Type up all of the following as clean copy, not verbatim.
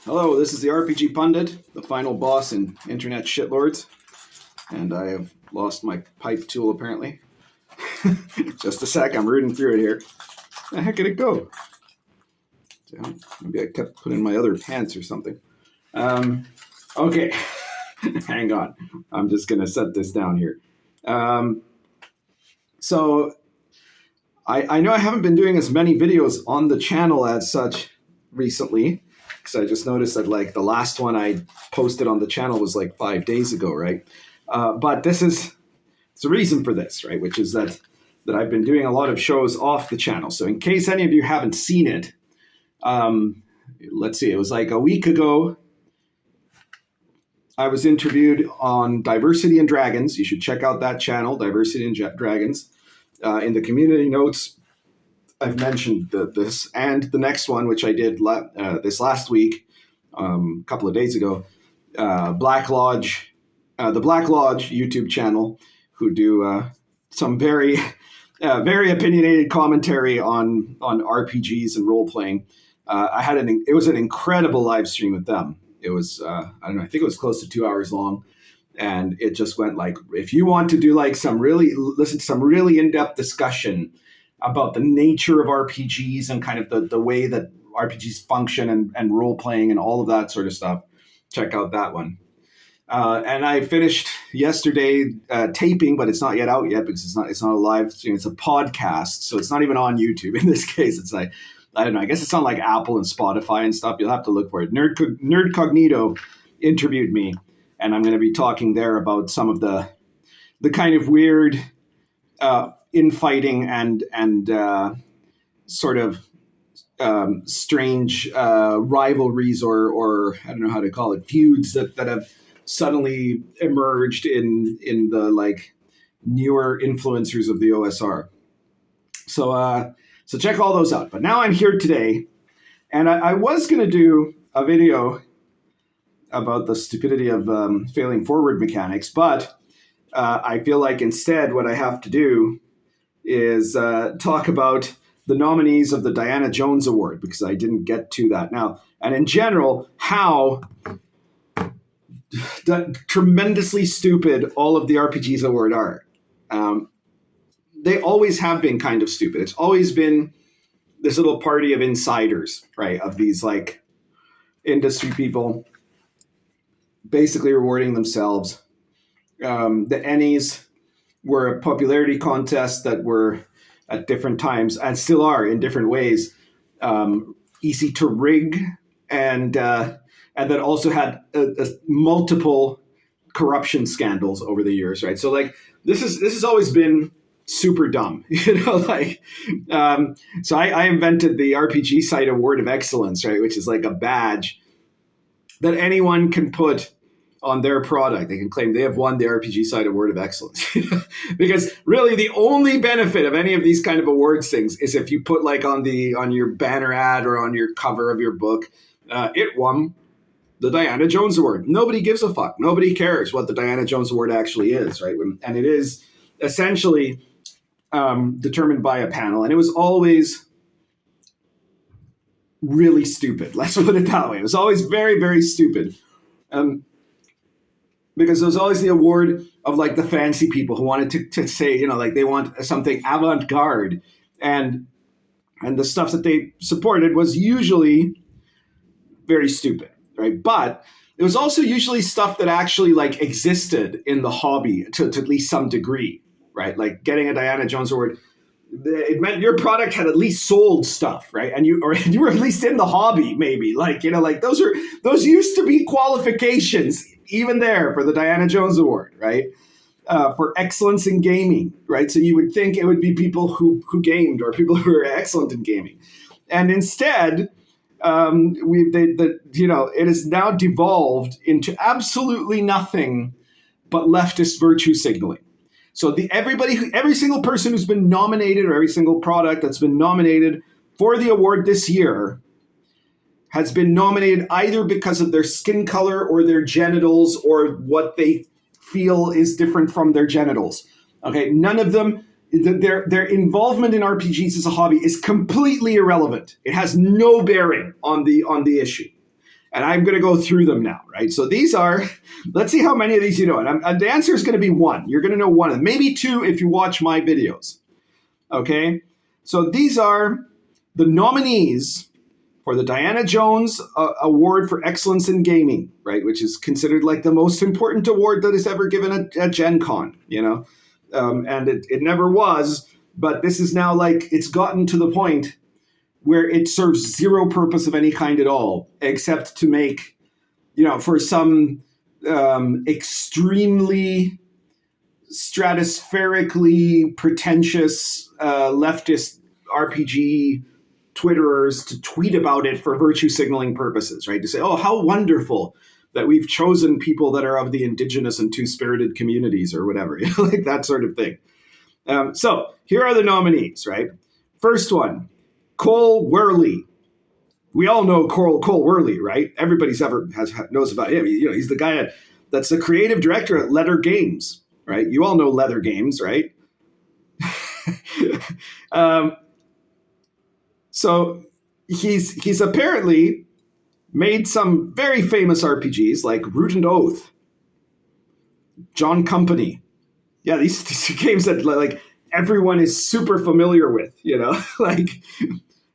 Hello, this is the RPG Pundit, the final boss in Internet Shitlords, and I have lost my pipe tool apparently. Just a sec, I'm rooting through it here. Where the heck did it go? Maybe I kept putting my other pants or something. Okay, hang on. I'm just going to set this down here. So, I know I haven't been doing as many videos on the channel as such recently, because I just noticed that like the last one I posted on the channel was like 5 days ago, right? But it's a reason for this, right? Which is that I've been doing a lot of shows off the channel. So in case any of you haven't seen it, let's see, it was like a week ago, I was interviewed on Diversity and Dragons. You should check out that channel, Diversity and Dragons. In the community notes, I've mentioned this and the next one, which I did this last week, a couple of days ago, Black Lodge, the Black Lodge YouTube channel, who do some very opinionated commentary on RPGs and role playing. It was an incredible live stream with them. It was I don't know, I think it was close to 2 hours long. And it just went like, if you want to do like listen to some really in-depth discussion about the nature of RPGs and kind of the way that RPGs function and role playing and all of that sort of stuff, check out that one. And I finished yesterday taping, but it's not yet out yet because it's not a live stream. It's a podcast, so it's not even on YouTube. In this case, it's like, I don't know. I guess it's on like Apple and Spotify and stuff. You'll have to look for it. Nerd Cognito interviewed me, and I'm going to be talking there about some of the kind of weird infighting and sort of strange rivalries or I don't know how to call it, feuds that have suddenly emerged in the like newer influencers of the OSR. So check all those out. But now I'm here today, and I was going to do a video about the stupidity of failing forward mechanics, but I feel like instead what I have to do is talk about the nominees of the Diana Jones Award, because I didn't get to that now. And in general, how tremendously stupid all of the RPGs award are. They always have been kind of stupid. It's always been this little party of insiders, right? Of these like industry people basically rewarding themselves. The Ennies were a popularity contest that were at different times and still are in different ways easy to rig, and that also had multiple corruption scandals over the years, right? So like this has always been super dumb, like so I invented the RPG Site Award of Excellence, right, which is like a badge that anyone can put on their product. They can claim they have won the RPG Site Award of Excellence. Because really the only benefit of any of these kind of awards things is if you put like on your banner ad or on your cover of your book, it won the Diana Jones Award. Nobody gives a fuck. Nobody cares what the Diana Jones Award actually is, right? And it is essentially determined by a panel. And it was always really stupid. Let's put it that way. It was always very, very stupid. Because there was always the award of like the fancy people who wanted to say, like they want something avant-garde. And the stuff that they supported was usually very stupid, right? But it was also usually stuff that actually like existed in the hobby to at least some degree, right? Like getting a Diana Jones Award, it meant your product had at least sold stuff, right? And you were at least in the hobby, maybe. Like, like those used to be qualifications, even there for the Diana Jones Award, right? For excellence in gaming, right? So you would think it would be people who gamed or people who were excellent in gaming, and instead, it has now devolved into absolutely nothing but leftist virtue signaling. So every single person who's been nominated, or every single product that's been nominated for the award this year, has been nominated either because of their skin color or their genitals or what they feel is different from their genitals. Okay, none of them, their involvement in RPGs as a hobby is completely irrelevant. It has no bearing on the issue. And I'm going to go through them now, right? So these are, let's see how many of these you know. And the answer is going to be one. You're going to know one of them, maybe two if you watch my videos. Okay? So these are the nominees for the Diana Jones Award for Excellence in Gaming, right? Which is considered like the most important award that is ever given at Gen Con, and it never was, but this is now like, it's gotten to the point where it serves zero purpose of any kind at all, except to make, for some extremely stratospherically pretentious leftist RPG Twitterers to tweet about it for virtue signaling purposes, right? To say, oh, how wonderful that we've chosen people that are of the indigenous and two-spirited communities or whatever, like that sort of thing. So here are the nominees, right? First one, Cole Wehrle. We all know Cole Wehrle, right? Everybody's knows about him. He's the guy that's the creative director at Leather Games, right? You all know Leather Games, right? So he's apparently made some very famous RPGs like Root and Oath, John Company. Yeah, these games that like everyone is super familiar with, like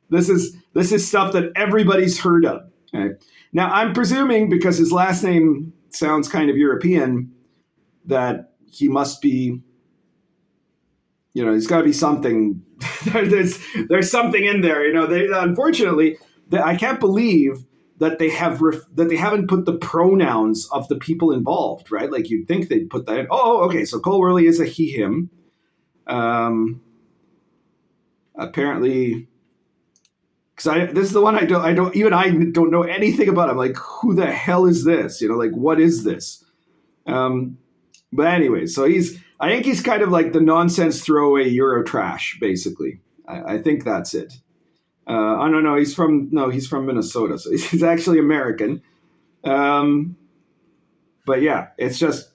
this is stuff that everybody's heard of. Okay? Now I'm presuming, because his last name sounds kind of European, that he must be, he's got to be something. There's something in there. They unfortunately, I can't believe that they haven't put the pronouns of the people involved, right? Like you'd think they'd put that in. Oh, okay. So Cole Wehrle is a he, him. Apparently, because this is the one I don't know anything about. I'm like, who the hell is this? Like, what is this? But anyway, so I think he's kind of like the nonsense throwaway Euro trash, basically. I think that's it. I don't know. He's from Minnesota, so he's actually American. But yeah, it's just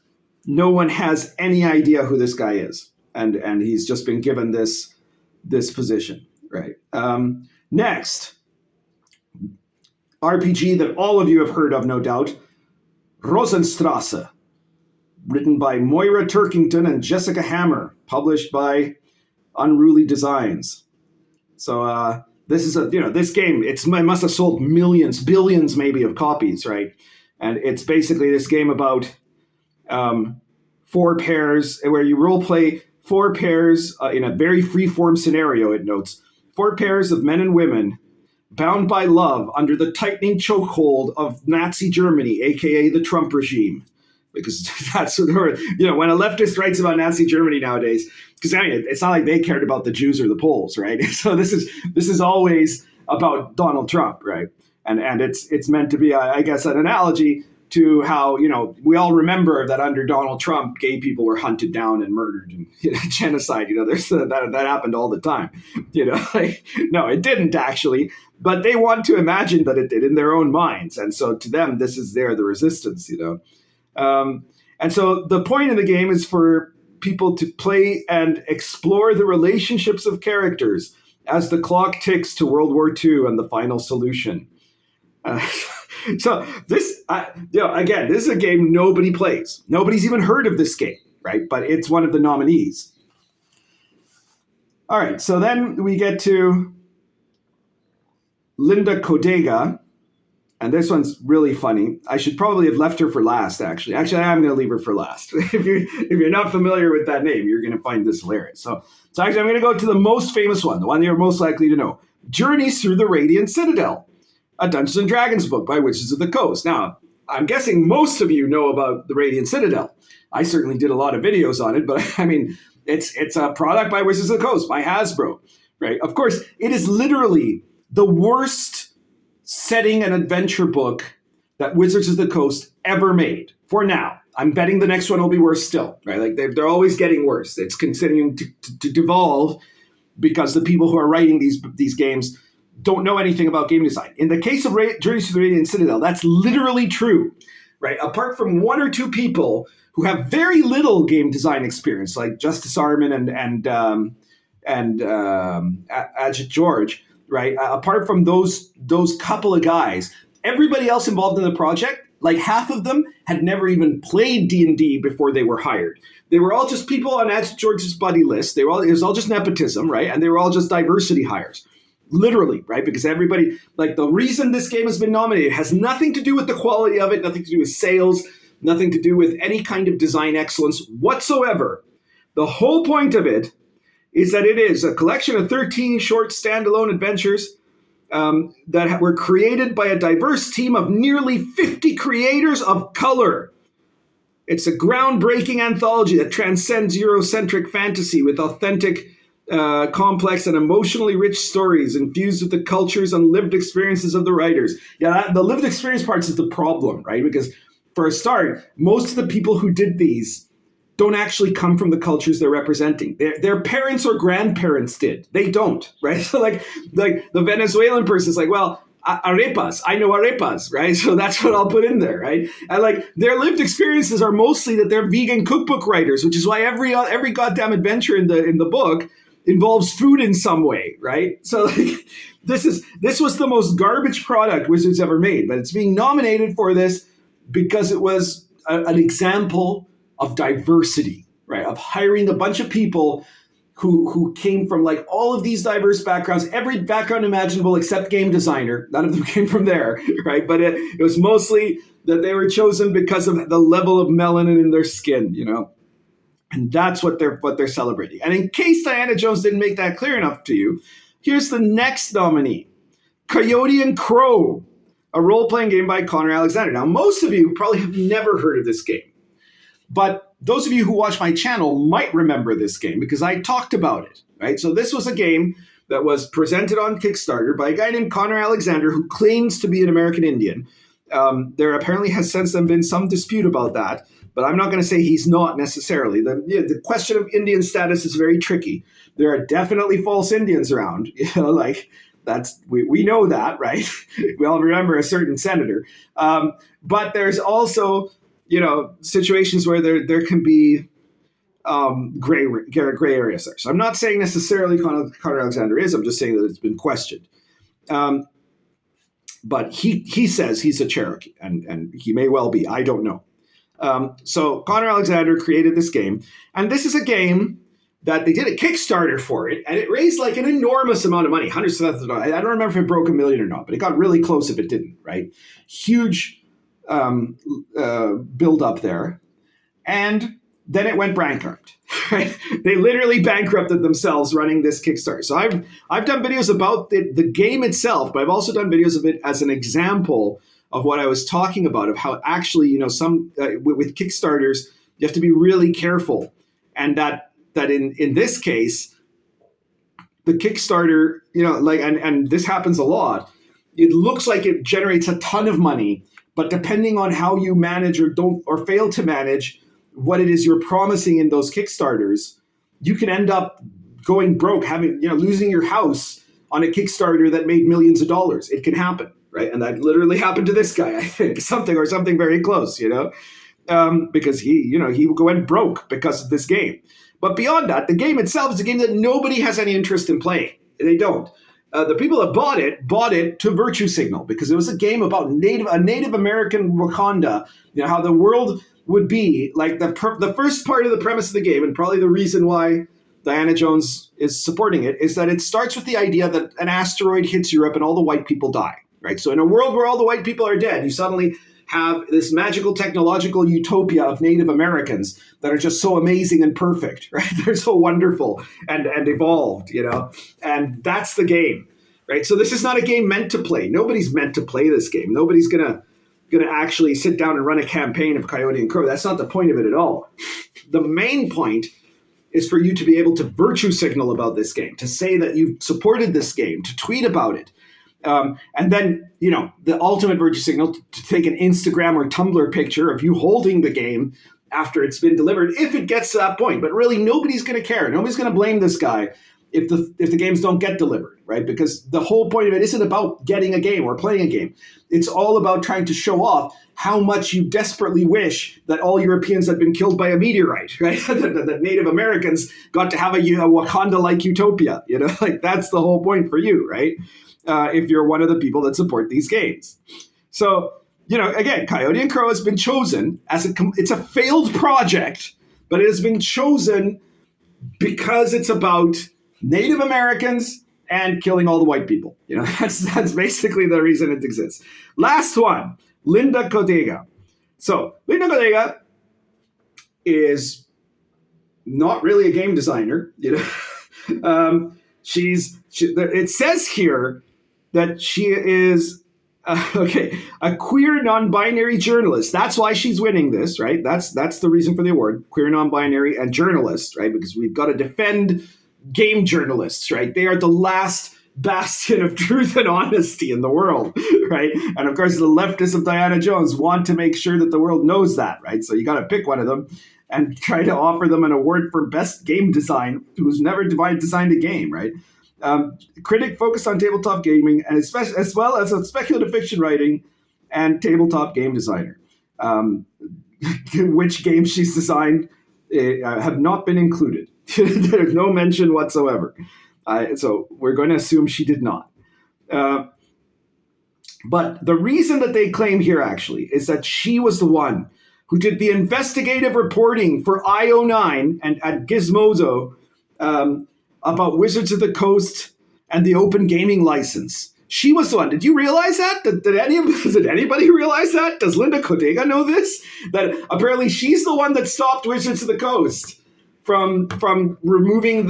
no one has any idea who this guy is, and he's just been given this position, right? Next, RPG that all of you have heard of, no doubt, Rosenstrasse. Written by Moira Turkington and Jessica Hammer, published by Unruly Designs. So this is this game. It must have sold millions, billions, maybe of copies, right? And it's basically this game about 4 pairs where you role play 4 pairs in a very free-form scenario. It notes 4 pairs of men and women bound by love under the tightening chokehold of Nazi Germany, aka the Trump regime. Because that's when a leftist writes about Nazi Germany nowadays, because it's not like they cared about the Jews or the Poles, right? So this is always about Donald Trump, right? And it's meant to be, I guess, an analogy to how we all remember that under Donald Trump, gay people were hunted down and murdered and genocide. There's that happened all the time. No, it didn't actually, but they want to imagine that it did in their own minds, and so to them, this is the resistance. And so the point of the game is for people to play and explore the relationships of characters as the clock ticks to World War II and the final solution. So this, again, this is a game nobody plays. Nobody's even heard of this game, right? But it's one of the nominees. All right, so then we get to Linda Kodega. And this one's really funny. I should probably have left her for last, actually. Actually, I am going to leave her for last. If you're not familiar with that name, you're going to find this hilarious. So actually, I'm going to go to the most famous one, the one you're most likely to know. Journeys Through the Radiant Citadel, a Dungeons & Dragons book by Wizards of the Coast. Now, I'm guessing most of you know about the Radiant Citadel. I certainly did a lot of videos on it, but I mean, it's a product by Wizards of the Coast, by Hasbro, right? Of course, it is literally the worst setting an adventure book that Wizards of the Coast ever made. For now, I'm betting the next one will be worse still, right? Like they're always getting worse. It's continuing to devolve because the people who are writing these games don't know anything about game design. In the case of Journeys Through the Radiant Citadel, that's literally true, right? Apart from 1 or 2 people who have very little game design experience, like Justice Armin and Ajit George, right? Apart from those couple of guys, everybody else involved in the project, like half of them had never even played D&D before they were hired. They were all just people on Ed George's buddy list. It was all just nepotism, right? And they were all just diversity hires. Literally, right? Because everybody, like the reason this game has been nominated has nothing to do with the quality of it, nothing to do with sales, nothing to do with any kind of design excellence whatsoever. The whole point of it is that it is a collection of 13 short standalone adventures that were created by a diverse team of nearly 50 creators of color. It's a groundbreaking anthology that transcends Eurocentric fantasy with authentic, complex, and emotionally rich stories infused with the cultures and lived experiences of the writers. Yeah, the lived experience parts is the problem, right? Because for a start, most of the people who did these don't actually come from the cultures they're representing. Their parents or grandparents did. They don't, right? So like the Venezuelan person is like, well, arepas, I know arepas, right? So that's what I'll put in there, right? And like their lived experiences are mostly that they're vegan cookbook writers, which is why every goddamn adventure in the book involves food in some way, right? So like this was the most garbage product Wizards ever made, but it's being nominated for this because it was an example of diversity, right? Of hiring a bunch of people who came from like all of these diverse backgrounds, every background imaginable except game designer. None of them came from there, right? But it was mostly that they were chosen because of the level of melanin in their skin, you know? And that's what they're celebrating. And in case Diana Jones didn't make that clear enough to you, here's the next nominee, Coyote and Crow, a role-playing game by Connor Alexander. Now, most of you probably have never heard of this game. But those of you who watch my channel might remember this game because I talked about it, right? So this was a game that was presented on Kickstarter by a guy named Connor Alexander who claims to be an American Indian. There apparently has since then been some dispute about that, but I'm not going to say he's not necessarily. The question of Indian status is very tricky. There are definitely false Indians around, you know, like we know that, right? We all remember a certain senator. But there's also, you know, situations where there can be gray areas there. So I'm not saying necessarily Connor Alexander is. I'm just saying that it's been questioned. But he says he's a Cherokee, and he may well be. I don't know. So Connor Alexander created this game, and this is a game that they did a Kickstarter for it, and it raised like an enormous amount of money, hundreds of thousands of dollars. I don't remember if it broke $1 million or not, but it got really close if it didn't, right? Huge build up there. And then it went bankrupt, right? They literally bankrupted themselves running this Kickstarter. So I've done videos about the game itself, but I've also done videos of it as an example of what I was talking about, of how actually, you know, some with Kickstarters, you have to be really careful. And that in this case, the Kickstarter, you know, like, and this happens a lot, it looks like it generates a ton of money, but depending on how you manage or don't or fail to manage what it is you're promising in those Kickstarters, you can end up going broke, losing your house on a Kickstarter that made millions of dollars. It can happen, right? And that literally happened to this guy, I think, something very close, you know, because he went broke because of this game. But beyond that, the game itself is a game that nobody has any interest in playing. They don't. The people that bought it to virtue signal because it was a game about a Native American Wakanda, you know, how the world would be. Like the first part of the premise of the game, and probably the reason why Diana Jones is supporting it, is that it starts with the idea that an asteroid hits Europe and all the white people die, right? So in a world where all the white people are dead, you suddenly have this magical technological utopia of Native Americans that are just so amazing and perfect, right? They're so wonderful and evolved, you know? And that's the game, right? So this is not a game meant to play. Nobody's meant to play this game. Nobody's gonna actually sit down and run a campaign of Coyote and Crow. That's not the point of it at all. The main point is for you to be able to virtue signal about this game, to say that you've supported this game, to tweet about it. And then, you know, the ultimate virtue signal, to take an Instagram or Tumblr picture of you holding the game after it's been delivered, if it gets to that point. But really, nobody's going to care. Nobody's going to blame this guy if the games don't get delivered, right? Because the whole point of it isn't about getting a game or playing a game. It's all about trying to show off how much you desperately wish that all Europeans had been killed by a meteorite, right? that Native Americans got to have a Wakanda-like utopia, you know? Like, that's the whole point for you, right? If you're one of the people that support these games. So, again, Coyote and Crow has been chosen as it's a failed project, but it has been chosen because it's about Native Americans and killing all the white people. That's basically the reason it exists. Last one, Linda Codega. So Linda Codega is not really a game designer. It says here that she is a queer non-binary journalist. That's why she's winning this, right? That's the reason for the award: queer, non-binary, and journalist, right? Because we've got to defend game journalists, right? They are the last bastion of truth and honesty in the world, right? And of course, the leftists of Diana Jones want to make sure that the world knows that, right? So you got to pick one of them and try to offer them an award for best game design, who's never designed a game, right? Critic focused on tabletop gaming, and as well as on speculative fiction writing and tabletop game designer. Which games she's designed have not been included. There's no mention whatsoever. So we're going to assume she did not. But the reason that they claim here actually is that she was the one who did the investigative reporting for IO9 and at Gizmodo about Wizards of the Coast and the open gaming license. She was the one. Did you realize that? Did anybody realize that? Does Linda Codega know this? That apparently she's the one that stopped Wizards of the Coast from removing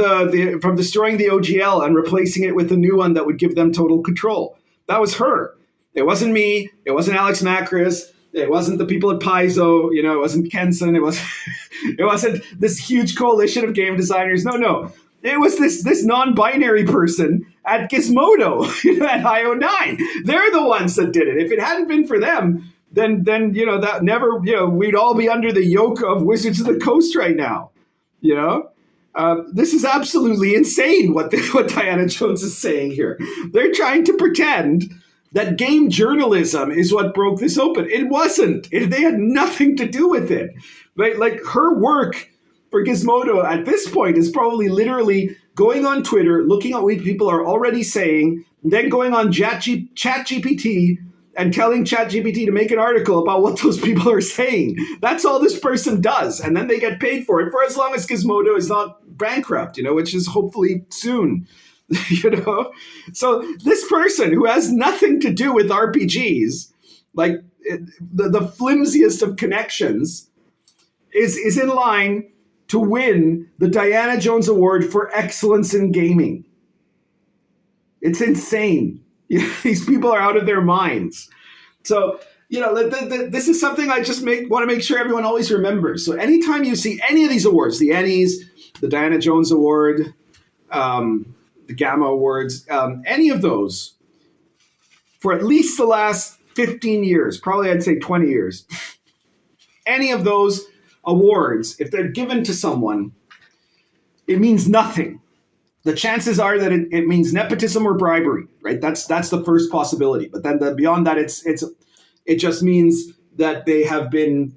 from destroying the OGL and replacing it with a new one that would give them total control. That was her. It wasn't me. It wasn't Alex Macris. It wasn't the people at Paizo. It wasn't Kenson. It wasn't this huge coalition of game designers. No. It was this non-binary person at Gizmodo at IO9. They're the ones that did it. If it hadn't been for them, then that never we'd all be under the yoke of Wizards of the Coast right now. This is absolutely insane what Diana Jones is saying here. They're trying to pretend that game journalism is what broke this open. It wasn't. They had nothing to do with it. Right? Like her work for Gizmodo at this point is probably literally going on Twitter, looking at what people are already saying, then going on ChatGPT and telling ChatGPT to make an article about what those people are saying. That's all this person does. And then they get paid for it for as long as Gizmodo is not bankrupt, which is hopefully soon. So this person who has nothing to do with RPGs, like the flimsiest of connections, is in line to win the Diana Jones Award for Excellence in Gaming. It's insane. These people are out of their minds. So, this is something I just want to make sure everyone always remembers. So anytime you see any of these awards, the Ennies, the Diana Jones Award, the Gamma Awards, any of those, for at least the last 15 years, probably I'd say 20 years, any of those awards, if they're given to someone, it means nothing. The chances are that it means nepotism or bribery, right? That's the first possibility. But then beyond that, it just means that they have been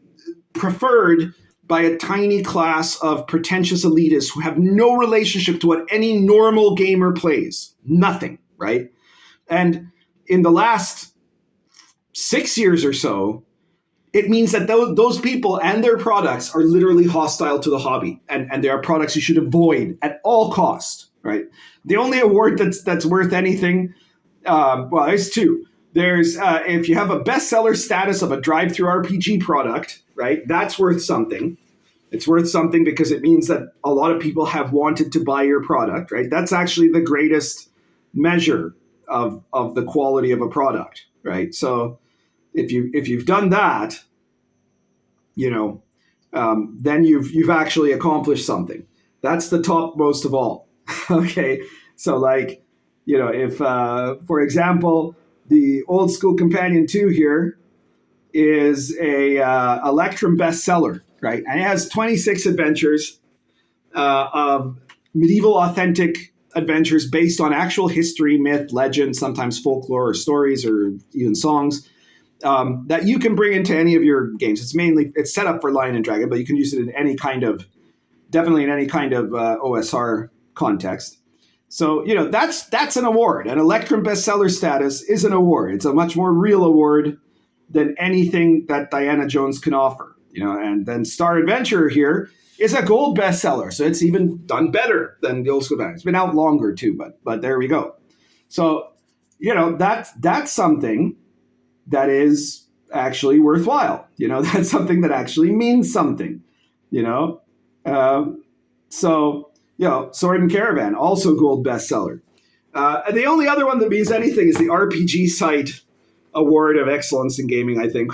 preferred by a tiny class of pretentious elitists who have no relationship to what any normal gamer plays. Nothing, right? And in the last 6 years or so, it means that those people and their products are literally hostile to the hobby, and they are products you should avoid at all costs, right? The only award that's worth anything, there's two. There's if you have a bestseller status of a drive-through RPG product, right? That's worth something. It's worth something because it means that a lot of people have wanted to buy your product, right? That's actually the greatest measure of the quality of a product, right? So if you've done that, then you've actually accomplished something. That's the topmost of all. Okay, so if for example, the Old School Companion 2 here is a Electrum bestseller, right? And it has 26 adventures of medieval authentic adventures based on actual history, myth, legend, sometimes folklore or stories or even songs that you can bring into any of your games. It's set up for Lion and Dragon, but you can use it in definitely in any kind of OSR context. So, that's an award. An Electrum bestseller status is an award. It's a much more real award than anything that Diana Jones can offer. And then Star Adventure here is a gold bestseller, so it's even done better than the old school band. It's been out longer too, but there we go. So that's something that is actually worthwhile. That's something that actually means something. Sword and Caravan, also gold bestseller. And the only other one that means anything is the RPG Site Award of Excellence in Gaming, I think,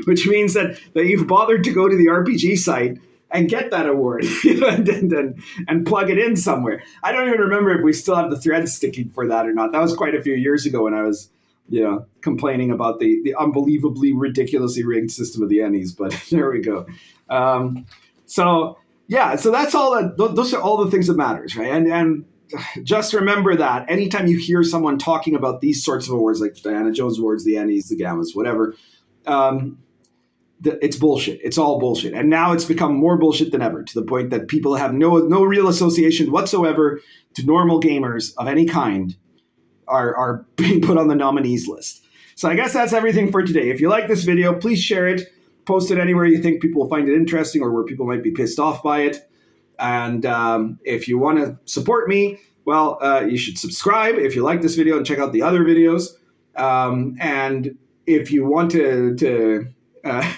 which means that you've bothered to go to the RPG site and get that award and plug it in somewhere. I don't even remember if we still have the thread sticking for that or not. That was quite a few years ago when I was complaining about the unbelievably ridiculously rigged system of the Ennies, but there we go. So that's all those are all the things that matters, right? And just remember that anytime you hear someone talking about these sorts of awards, like Diana Jones Awards, the Ennies, the Gammas, whatever, it's bullshit. It's all bullshit. And now it's become more bullshit than ever, to the point that people have no real association whatsoever to normal gamers of any kind are being put on the nominees list. So I guess that's everything for today. If you like this video, please share it. Post it anywhere you think people will find it interesting or where people might be pissed off by it. And if you want to support me, well, you should subscribe if you like this video and check out the other videos. And if you want to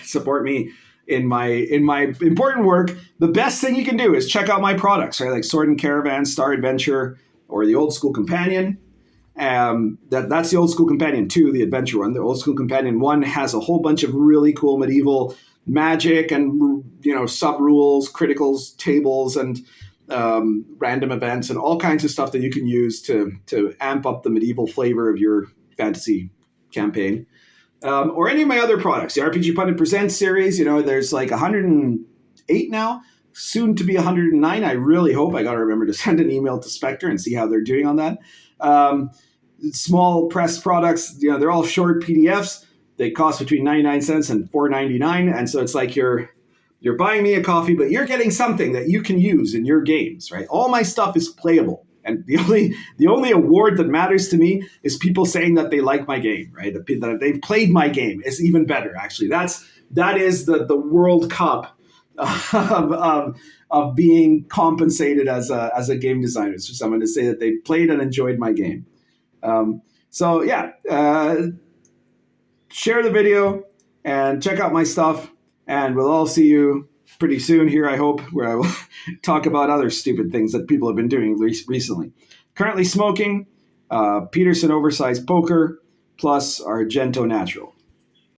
support me in my important work, the best thing you can do is check out my products, right? Like Sword and Caravan, Star Adventure, or the Old School Companion. That's the Old School Companion 2, the adventure one. The Old School Companion 1 has a whole bunch of really cool medieval magic and sub rules, criticals, tables, and random events, and all kinds of stuff that you can use to amp up the medieval flavor of your fantasy campaign. Or any of my other products, the RPG Pundit Presents series. There's like 108 now, soon to be 109. I really hope. I got to remember to send an email to Spectre and see how they're doing on that. Small press products, they're all short PDFs. They cost between 99 cents and $4.99, and so it's like you're buying me a coffee, but you're getting something that you can use in your games, right? All my stuff is playable, and the only award that matters to me is people saying that they like my game, right? That they've played my game is even better. Actually, that is the World Cup of being compensated as a game designer. It's for someone to say that they played and enjoyed my game. Share the video and check out my stuff, and we'll all see you pretty soon here, I hope, where I will talk about other stupid things that people have been doing recently. Currently smoking Peterson Oversized Poker plus Argento Natural.